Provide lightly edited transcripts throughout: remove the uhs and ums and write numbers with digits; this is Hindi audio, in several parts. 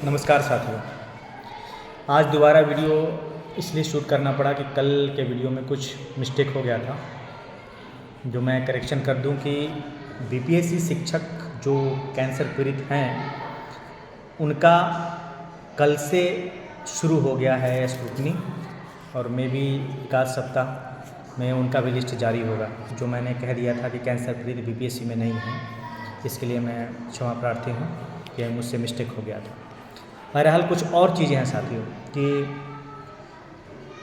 नमस्कार साथियों। आज दोबारा वीडियो इसलिए शूट करना पड़ा कि कल के वीडियो में कुछ मिस्टेक हो गया था, जो मैं करेक्शन कर दूं कि बीपीएससी शिक्षक जो कैंसर पीड़ित हैं उनका कल से शुरू हो गया है स्क्रूटनी, और मे भी एक आध सप्ताह में उनका भी लिस्ट जारी होगा। जो मैंने कह दिया था कि कैंसर पीड़ित बीपीएससी में नहीं है, इसके लिए मैं क्षमा प्रार्थी हूँ कि मुझसे मिस्टेक हो गया था। बहरहाल कुछ और चीज़ें हैं साथियों कि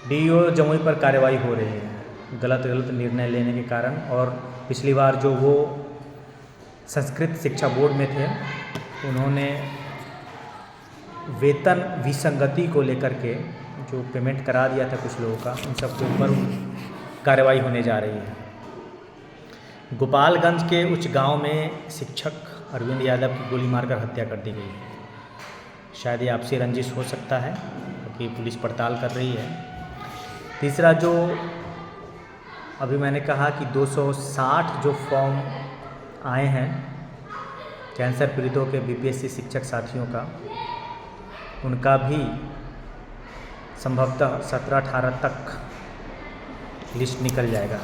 डीईओ जमुई पर कार्रवाई हो रही है गलत निर्णय लेने के कारण, और पिछली बार जो वो संस्कृत शिक्षा बोर्ड में थे उन्होंने वेतन विसंगति को लेकर के जो पेमेंट करा दिया था कुछ लोगों का, उन सब के ऊपर कार्रवाई होने जा रही है। गोपालगंज के उच्च गांव में शिक्षक अरविंद यादव की गोली मारकर हत्या कर दी गई है। शायद ये आपसी रंजिश हो सकता है क्योंकि पुलिस पड़ताल कर रही है। तीसरा, जो अभी मैंने कहा कि 260 जो फॉर्म आए हैं कैंसर पीड़ितों के बीपीएससी शिक्षक साथियों का, उनका भी संभवतः 17-18 तक लिस्ट निकल जाएगा।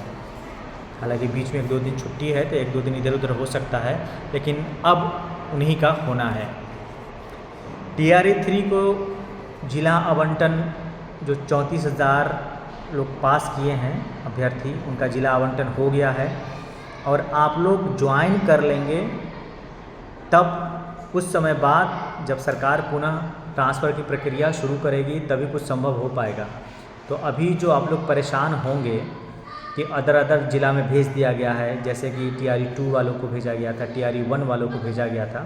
हालांकि बीच में 1-2 दिन छुट्टी है तो 1-2 दिन इधर उधर हो सकता है, लेकिन अब उन्हीं का होना है। टीआरई 3 को जिला आवंटन जो 34,000 लोग पास किए हैं अभ्यर्थी, उनका जिला आवंटन हो गया है, और आप लोग ज्वाइन कर लेंगे तब कुछ समय बाद जब सरकार पुनः ट्रांसफ़र की प्रक्रिया शुरू करेगी तभी कुछ संभव हो पाएगा। तो अभी जो आप लोग परेशान होंगे कि अदर ज़िला में भेज दिया गया है, जैसे कि टीआरई 2 वालों को भेजा गया था, टीआरई 1 वालों को भेजा गया था,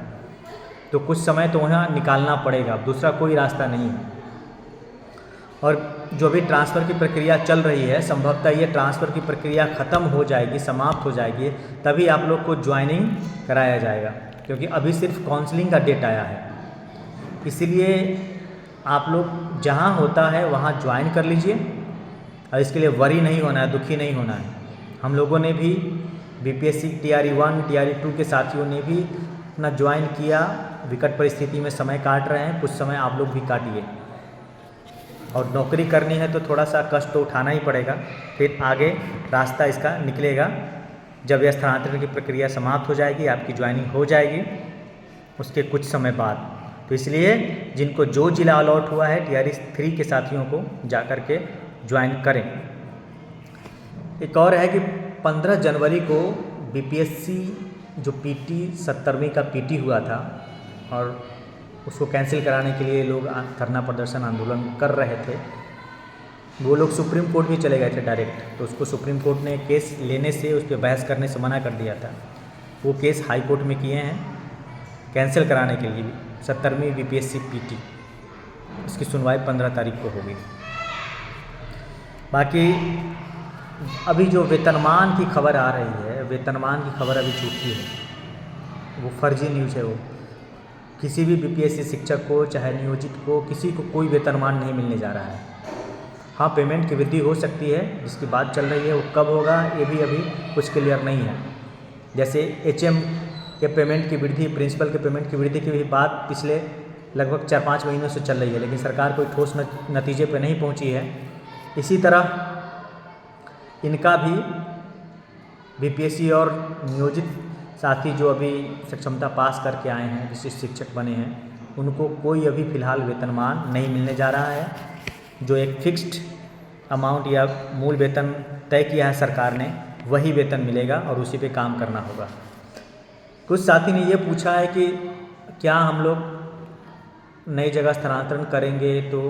तो कुछ समय तो वहाँ निकालना पड़ेगा, दूसरा कोई रास्ता नहीं है। और जो भी ट्रांसफ़र की प्रक्रिया चल रही है, संभवतः ये ट्रांसफ़र की प्रक्रिया ख़त्म हो जाएगी, समाप्त हो जाएगी, तभी आप लोग को ज्वाइनिंग कराया जाएगा, क्योंकि अभी सिर्फ काउंसलिंग का डेट आया है। इसीलिए आप लोग जहाँ होता है वहाँ ज्वाइन कर लीजिए, और इसके लिए वरी नहीं होना है, दुखी नहीं होना है। हम लोगों ने भी बीपीएससी टीआरई 1 टीआरई 2 के साथियों ने भी अपना ज्वाइन किया, विकट परिस्थिति में समय काट रहे हैं, कुछ समय आप लोग भी काटिए। और नौकरी करनी है तो थोड़ा सा कष्ट तो उठाना ही पड़ेगा, फिर आगे रास्ता इसका निकलेगा। जब यह स्थानांतरण की प्रक्रिया समाप्त हो जाएगी, आपकी ज्वाइनिंग हो जाएगी उसके कुछ समय बाद। तो इसलिए जिनको जो जिला अलॉट हुआ है टीआरई 3 के साथियों को जा कर के ज्वाइन करें। एक और है कि 15 जनवरी को बीपीएससी जो पीटी 70वीं का पीटी हुआ था, और उसको कैंसिल कराने के लिए लोग धरना प्रदर्शन आंदोलन कर रहे थे। वो लोग सुप्रीम कोर्ट भी चले गए थे डायरेक्ट, तो उसको सुप्रीम कोर्ट ने केस लेने से, उस पर बहस करने से मना कर दिया था। वो केस हाई कोर्ट में किए हैं कैंसिल कराने के लिए 70वीं बीपीएससी पीटी। इसकी सुनवाई 15 तारीख को होगी। बाकी अभी जो वेतनमान की खबर आ रही है, वेतनमान की खबर अभी झूठी है, वो फर्जी न्यूज़ है। वो किसी भी बीपीएससी शिक्षक को, चाहे नियोजित को, किसी को कोई वेतनमान नहीं मिलने जा रहा है। हाँ, पेमेंट की वृद्धि हो सकती है, जिसकी बात चल रही है, वो कब होगा ये भी अभी कुछ क्लियर नहीं है। जैसे एचएम के पेमेंट की वृद्धि, प्रिंसिपल के पेमेंट की वृद्धि की भी बात पिछले लगभग 4-5 महीनों से चल रही है, लेकिन सरकार कोई ठोस नतीजे पर नहीं पहुँची है। इसी तरह इनका भी बीपीएससी और नियोजित साथी जो अभी सक्षमता पास करके आए हैं, विशिष्ट शिक्षक बने हैं, उनको कोई अभी फ़िलहाल वेतनमान नहीं मिलने जा रहा है। जो एक फिक्स्ड अमाउंट या मूल वेतन तय किया है सरकार ने, वही वेतन मिलेगा और उसी पे काम करना होगा। कुछ साथी ने ये पूछा है कि क्या हम लोग नई जगह स्थानांतरण करेंगे तो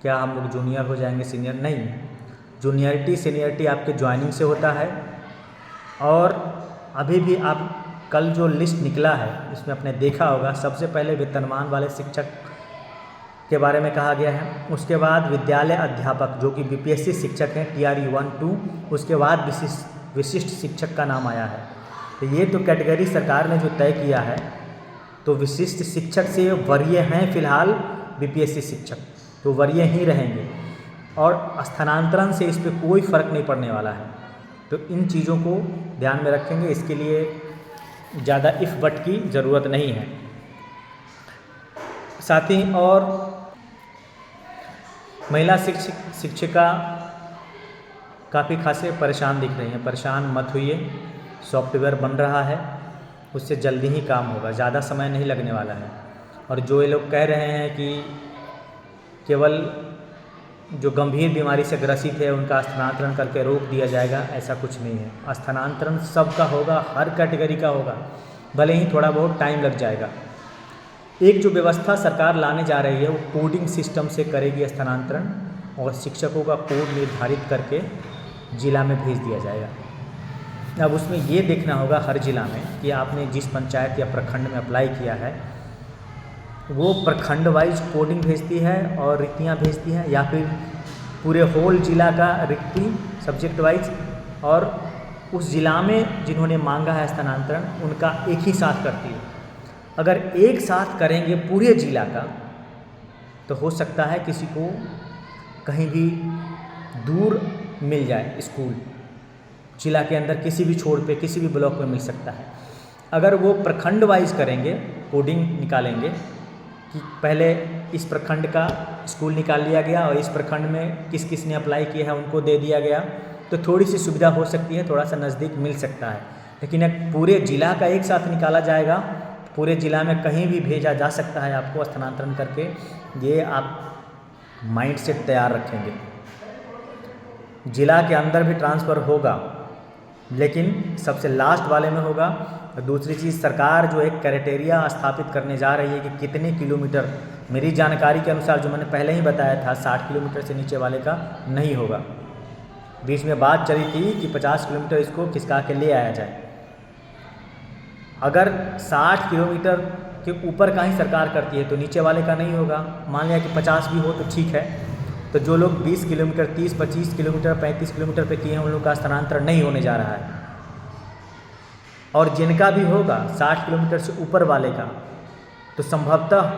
क्या हम लोग जूनियर हो जाएंगे, सीनियर नहीं। जूनियरिटी सीनियरिटी आपके ज्वाइनिंग से होता है, और अभी भी आप कल जो लिस्ट निकला है इसमें आपने देखा होगा, सबसे पहले वेतनमान वाले शिक्षक के बारे में कहा गया है, उसके बाद विद्यालय अध्यापक जो कि बीपीएससी शिक्षक हैं टीआरई 1-2, उसके बाद विशिष्ट शिक्षक का नाम आया है। तो ये तो कैटेगरी सरकार ने जो तय किया है, तो विशिष्ट शिक्षक से वरीय हैं फिलहाल बीपीएससी शिक्षक, तो वरीय ही रहेंगे, और स्थानांतरण से इस पर कोई फ़र्क नहीं पड़ने वाला है। तो इन चीज़ों को ध्यान में रखेंगे, इसके लिए ज़्यादा इफ़ बट की ज़रूरत नहीं है। साथ ही और महिला शिक्षिका काफ़ी खासे परेशान दिख रही हैं। परेशान मत होइए, सॉफ्टवेयर बन रहा है, उससे जल्दी ही काम होगा, ज़्यादा समय नहीं लगने वाला है। और जो ये लोग कह रहे हैं कि केवल जो गंभीर बीमारी से ग्रसित है उनका स्थानांतरण करके रोक दिया जाएगा, ऐसा कुछ नहीं है। स्थानांतरण सबका होगा, हर कैटेगरी का होगा, भले ही थोड़ा बहुत टाइम लग जाएगा। एक जो व्यवस्था सरकार लाने जा रही है वो कोडिंग सिस्टम से करेगी स्थानांतरण, और शिक्षकों का कोड निर्धारित करके ज़िला में भेज दिया जाएगा। अब उसमें ये देखना होगा हर ज़िला में कि आपने जिस पंचायत या प्रखंड में अप्लाई किया है वो प्रखंड वाइज कोडिंग भेजती है और रिक्तियाँ भेजती है, या फिर पूरे होल ज़िला का रिक्ति सब्जेक्ट वाइज, और उस ज़िला में जिन्होंने मांगा है स्थानांतरण उनका एक ही साथ करती है। अगर एक साथ करेंगे पूरे ज़िला का तो हो सकता है किसी को कहीं भी दूर मिल जाए स्कूल, ज़िला के अंदर किसी भी छोर पे किसी भी ब्लॉक में मिल सकता है। अगर वो प्रखंड वाइज करेंगे, कोडिंग निकालेंगे कि पहले इस प्रखंड का स्कूल निकाल लिया गया और इस प्रखंड में किस किस ने अप्लाई किया है उनको दे दिया गया, तो थोड़ी सी सुविधा हो सकती है, थोड़ा सा नज़दीक मिल सकता है। लेकिन एक पूरे ज़िला का एक साथ निकाला जाएगा, पूरे ज़िला में कहीं भी भेजा जा सकता है आपको स्थानांतरण करके, ये आप माइंड सेट तैयार रखेंगे। ज़िला के अंदर भी ट्रांसफ़र होगा लेकिन सबसे लास्ट वाले में होगा। और दूसरी चीज़, सरकार जो एक क्राइटेरिया स्थापित करने जा रही है कि कितने किलोमीटर, मेरी जानकारी के अनुसार जो मैंने पहले ही बताया था 60 किलोमीटर से नीचे वाले का नहीं होगा। बीच में बात चली थी कि 50 किलोमीटर इसको खिसका के ले आया जाए। अगर 60 किलोमीटर के ऊपर का ही सरकार करती है तो नीचे वाले का नहीं होगा। मान लिया कि 50 भी हो तो ठीक है, तो जो लोग 20 किलोमीटर, 30, 25 किलोमीटर, 35 किलोमीटर पे किए हैं उन लोगों का स्थानांतरण नहीं होने जा रहा है। और जिनका भी होगा 60 किलोमीटर से ऊपर वाले का, तो संभवतः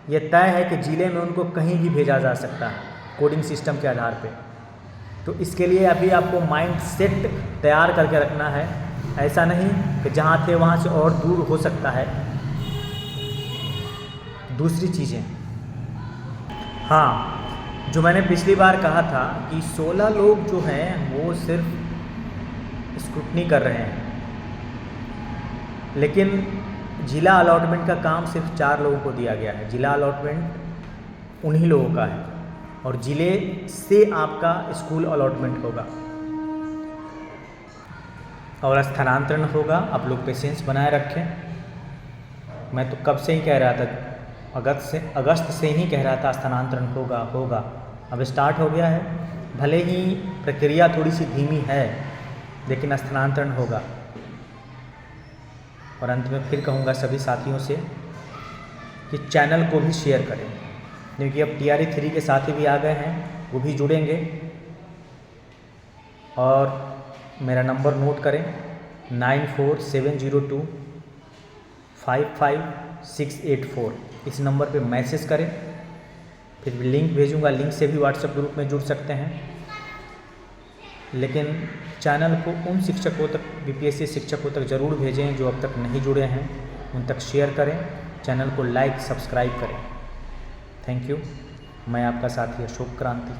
ये तय है कि ज़िले में उनको कहीं भी भेजा जा सकता है कोडिंग सिस्टम के आधार पे। तो इसके लिए अभी आपको माइंड सेट तैयार करके रखना है, ऐसा नहीं कि जहाँ थे वहाँ से और दूर हो सकता है। दूसरी चीज़ें, हाँ, जो मैंने पिछली बार कहा था कि 16 लोग जो हैं वो सिर्फ स्क्रूटनी कर रहे हैं, लेकिन ज़िला अलॉटमेंट का काम सिर्फ 4 लोगों को दिया गया है। ज़िला अलॉटमेंट उन्हीं लोगों का है और ज़िले से आपका स्कूल अलॉटमेंट होगा और स्थानांतरण होगा। आप लोग पेशेंस बनाए रखें। मैं तो कब से ही कह रहा था, अगस्त से ही कह रहा था स्थानांतरण होगा। अब स्टार्ट हो गया है, भले ही प्रक्रिया थोड़ी सी धीमी है लेकिन स्थानांतरण होगा। और अंत में फिर कहूँगा सभी साथियों से कि चैनल को भी शेयर करें, क्योंकि अब TRE 3 के साथी भी आ गए हैं, वो भी जुड़ेंगे। और मेरा नंबर नोट करें 9470255684। इस नंबर पे मैसेज करें, फिर लिंक भेजूंगा, लिंक से भी व्हाट्सएप ग्रुप में जुड़ सकते हैं। लेकिन चैनल को उन शिक्षकों तक, BPSC शिक्षकों तक ज़रूर भेजें जो अब तक नहीं जुड़े हैं, उन तक शेयर करें, चैनल को लाइक सब्सक्राइब करें। Thank you. मैं आपका साथी अशोक क्रांति।